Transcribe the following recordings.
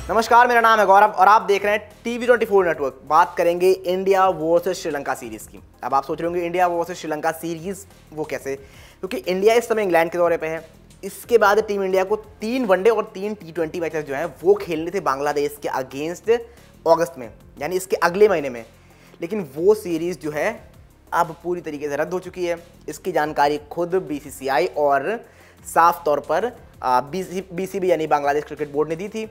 नमस्कार, मेरा नाम है गौरव और आप देख रहे हैं TV24 नेटवर्क। बात करेंगे इंडिया वर्सेस श्रीलंका सीरीज की। अब आप सोच रहे होंगे इंडिया वर्सेस श्रीलंका सीरीज वो कैसे, क्योंकि इंडिया इस समय इंग्लैंड के दौरे पे है। इसके बाद टीम इंडिया को 3 वनडे और 3 T20 मैचेस जो हैं वो खेलने थे बांग्लादेश के अगेंस्ट अगस्त में, यानी इसके अगले महीने में। लेकिन वो सीरीज जो है अब पूरी तरीके से रद्द हो चुकी है। इसकी जानकारी खुद BCCI और साफ तौर पर BCB यानी बांग्लादेश क्रिकेट बोर्ड ने दी थी।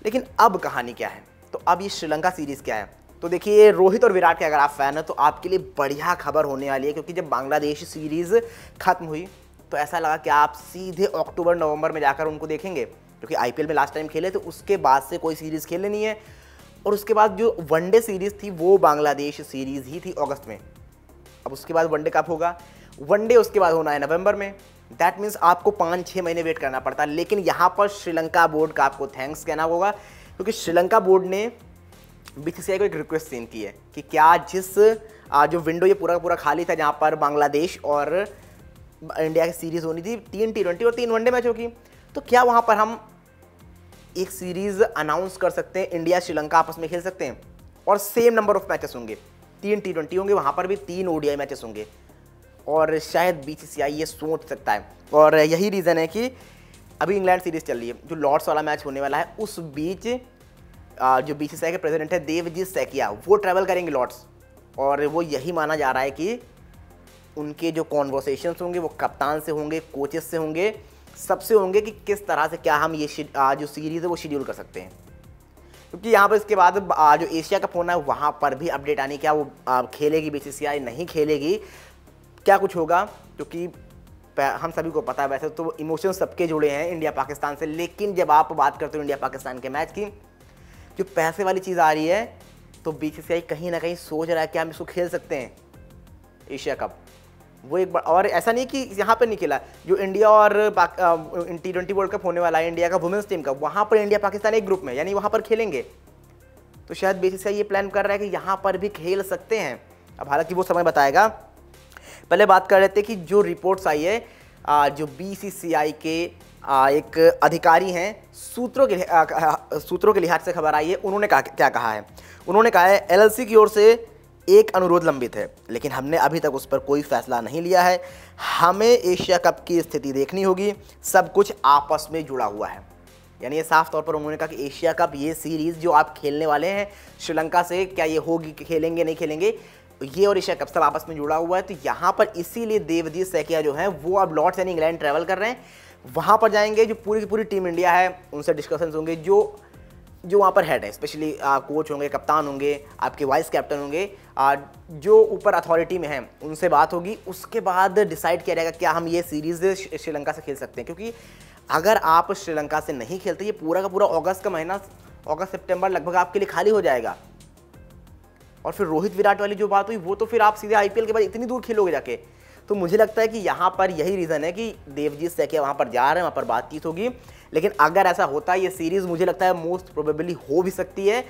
लेकिन अब कहानी क्या है, तो अब ये श्रीलंका सीरीज़ क्या है। तो देखिए, रोहित और विराट के अगर आप फैन हैं तो आपके लिए बढ़िया खबर होने वाली है, क्योंकि जब बांग्लादेश सीरीज़ खत्म हुई तो ऐसा लगा कि आप सीधे अक्टूबर नवंबर में जाकर उनको देखेंगे, क्योंकि IPL में लास्ट टाइम खेले तो उसके बाद से कोई सीरीज़ खेले नहीं है। और उसके बाद जो वनडे सीरीज़ थी वो बांग्लादेश सीरीज़ ही थी अगस्त में। अब उसके बाद वनडे कब होगा? वनडे उसके बाद होना है नवंबर में। दैट मीन्स आपको 5-6 महीने वेट करना पड़ता है। लेकिन यहाँ पर श्रीलंका बोर्ड का आपको थैंक्स कहना होगा, क्योंकि श्रीलंका बोर्ड ने BCCI को एक रिक्वेस्ट सेंड की है कि क्या जिस जो विंडो ये पूरा पूरा खाली था, जहाँ पर बांग्लादेश और इंडिया की सीरीज़ होनी थी, 3 T20 और 3 वनडे मैच होगी, तो क्या वहाँ पर हम एक सीरीज़ अनाउंस कर सकते हैं, इंडिया श्रीलंका आपस में खेल सकते हैं और सेम नंबर ऑफ मैचेस होंगे, 3 T20 होंगे, वहाँ पर भी 3 ODI मैचेस होंगे। और शायद BCCI ये सोच सकता है, और यही रीज़न है कि अभी इंग्लैंड सीरीज़ चल रही है। जो लॉर्ड्स वाला मैच होने वाला है उस बीच जो BCCI के प्रेसिडेंट है देवजीत सैकिया, वो ट्रैवल करेंगे लॉर्ड्स। और वो यही माना जा रहा है कि उनके जो कॉन्वर्सेशंस होंगे वो कप्तान से होंगे, कोचेस से होंगे, सबसे होंगे कि किस तरह से क्या हम ये जो सीरीज़ है वो शेड्यूल कर सकते हैं। क्योंकि यहाँ पर इसके बाद जो एशिया कप होना है वहाँ पर भी अपडेट आनी, क्या वो खेलेगी BCCI, नहीं खेलेगी, क्या कुछ होगा। क्योंकि हम सभी को पता है, वैसे तो इमोशन सबके जुड़े हैं इंडिया पाकिस्तान से, लेकिन जब आप बात करते हो इंडिया पाकिस्तान के मैच की, जो पैसे वाली चीज़ आ रही है, तो BCCI कहीं ना कहीं सोच रहा है कि हम इसको खेल सकते हैं एशिया कप। वो एक बार, और ऐसा नहीं कि यहाँ पर नहीं खेला, जो इंडिया और T20 वर्ल्ड कप होने वाला है इंडिया का वुमेंस टीम का, वहाँ पर इंडिया पाकिस्तान एक ग्रुप में, यानी वहाँ पर खेलेंगे। तो शायद BCCI ये प्लान कर रहा है कि यहाँ पर भी खेल सकते हैं। अब हालांकि वो समय बताएगा। पहले बात कर रहे थे कि जो रिपोर्ट्स आई है, जो BCCI के एक अधिकारी हैं, सूत्रों के लिहाज से खबर आई है, उन्होंने क्या कहा है। उन्होंने कहा है LLC की ओर से एक अनुरोध लंबित है, लेकिन हमने अभी तक उस पर कोई फैसला नहीं लिया है। हमें एशिया कप की स्थिति देखनी होगी, सब कुछ आपस में जुड़ा हुआ है। यानी ये साफ तौर पर उन्होंने कहा कि एशिया कप, ये सीरीज़ जो आप खेलने वाले हैं श्रीलंका से, क्या ये होगी, खेलेंगे नहीं खेलेंगे, ये और एशिया कप सब आपस में जुड़ा हुआ है। तो यहाँ पर इसीलिए देवजीत सैकिया जो है वो अब लॉर्ड्स यानी इंग्लैंड ट्रैवल कर रहे हैं। वहाँ पर जाएंगे, जो पूरी की पूरी टीम इंडिया है उनसे डिस्कशंस होंगे, जो वहाँ पर हेड है, स्पेशली कोच होंगे, कप्तान होंगे, आपके वाइस कैप्टन होंगे, जो ऊपर अथॉरिटी में हैं, उनसे बात होगी। उसके बाद डिसाइड किया जाएगा क्या हम ये सीरीज़ श्रीलंका से खेल सकते हैं। क्योंकि अगर आप श्रीलंका से नहीं खेलते, ये पूरा का पूरा अगस्त का महीना, अगस्त सितंबर लगभग आपके लिए खाली हो जाएगा। और फिर रोहित विराट वाली जो बात हुई, वो तो फिर आप सीधे IPL के बाद इतनी दूर खेलोगे जाके। तो मुझे लगता है कि यहाँ पर यही रीज़न है कि देवजीत सैकिया वहाँ पर जा रहे हैं, वहाँ पर बातचीत होगी। लेकिन अगर ऐसा होता है, ये सीरीज़ मुझे लगता है मोस्ट प्रोबेबली हो भी सकती है,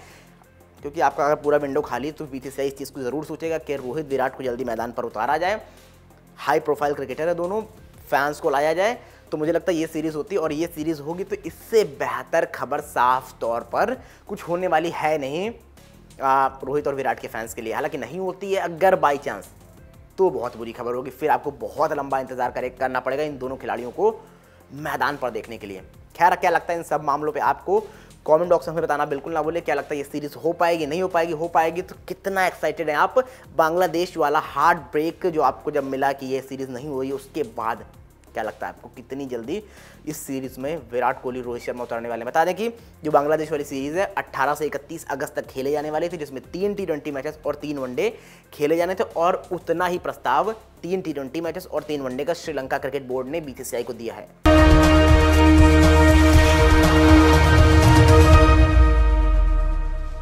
क्योंकि आपका अगर पूरा विंडो खाली, तो BCCI इस चीज़ को ज़रूर सोचेगा कि रोहित विराट को जल्दी मैदान पर उतारा जाए। हाई प्रोफाइल क्रिकेटर है दोनों, फैंस को लाया जाए। तो मुझे लगता है ये सीरीज़ होती है, और ये सीरीज़ होगी तो इससे बेहतर खबर साफ तौर पर कुछ होने वाली है नहीं रोहित और विराट के फैंस के लिए। हालांकि नहीं होती है अगर बाई चांस, तो बहुत बुरी खबर होगी। फिर आपको बहुत लंबा इंतजार करना पड़ेगा इन दोनों खिलाड़ियों को मैदान पर देखने के लिए। खैर, क्या लगता है इन सब मामलों पे आपको कमेंट बॉक्स में बताना बिल्कुल ना भूलें। क्या लगता है ये सीरीज़ हो पाएगी, नहीं हो पाएगी? हो पाएगी तो कितना एक्साइटेड हैं आप? बांग्लादेश वाला हार्ट ब्रेक जो आपको जब मिला कि ये सीरीज़ नहीं हुई, उसके बाद क्या लगता है आपको कितनी जल्दी इस सीरीज़ में विराट कोहली, रोहित शर्मा उतरने वाले हैं? बता दें कि जो बांग्लादेश वाली सीरीज़ है 18 से 31 अगस्त तक खेले जाने वाली थी, जिसमें 3 T20 मैचेस और 3 वनडे खेले जाने थे। और उतना ही प्रस्ताव 3 T20 मैचेस और 3 वनडे का श्रीलंका क्रिकेट बोर्ड ने BCCI को दिया है।